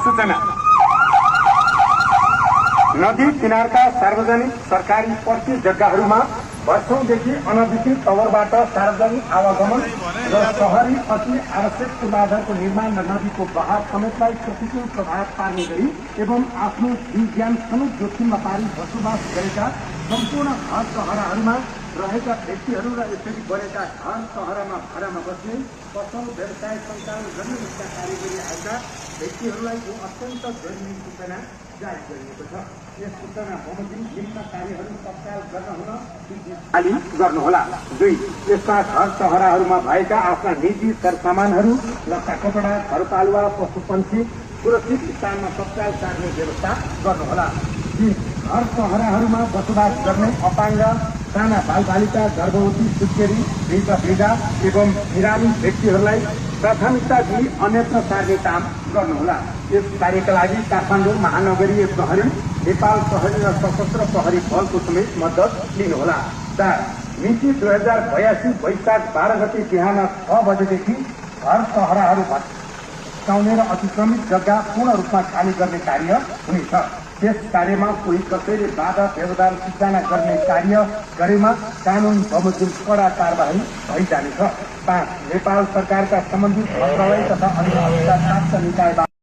सूचना नदी किनारका सार्वजनिक सरकारी पट्टी जग्गाहरूमा वर्षौंदेखि अनधिकृत तवरबाट सार्वजनिक आवागमन र शहरी अति आवश्यक पूर्वाधारको निर्माण र नदीको बहाव समेतलाई प्रतिकूल प्रभाव पार्ने गरी एवं आफ्नो जीव ज्यान समेत जोखिममा पारी बसोबास गरेका सम्पूर्ण घर सहराहरूमा रहेका व्यक्तिहरू र यसरी बढेका घर सहरमा भाडामा बस्ने पसल व्यवसाय सञ्चालन गर्ने जस्ता कार्य गरिरहेका व्यक्तिहरूलाई यो अत्यन्त जरुरी सूचना जारी गरिएको छ। यस सूचना बमोजिम निम्न कार्यहरू तत्काल गर्नुहोला। 2 यस्ता घर सहराहरूमा भएका आफ्ना निजी सरसामानहरू लत्ता कपडा घरपालुवा पशुपन्छी सुरक्षित स्थानमा तत्काल सार्ने व्यवस्था गर्नुहोला। 3 घर सहराहरूमा बसोबास गर्ने अपाङ्ग साना बालबालिका गर्भवती सुत्केरी वृद्ध एवं बिरामी व्यक्तिहरूलाई प्राथमिकता दिई अन्यत्र सार्ने काम गर्नुहोला। यस कार्यका लागि काठमाडौँ महानगरीय प्रहरी नेपाल प्रहरी र सशस्त्र प्रहरी बलको समेत मद्दत लिनुहोला। 4 मिति 2082 वैशाख 12 गते बिहान 6 बजेदेखि घर सहराहरू भत्काउने र अतिक्रमित जग्गा पूर्ण रूपमा खाली गर्ने कार्य हुनेछ। त्यस कार्यमा कोही कसैले बाधा व्यवधान सिर्जना गर्ने कार्य गरेमा कानून बमोजिम कडा कारबाही भइजानेछ। 5 नेपाल सरकारका सम्बन्धित मन्त्रालय तथा अन्य अधिकार प्राप्त निकाय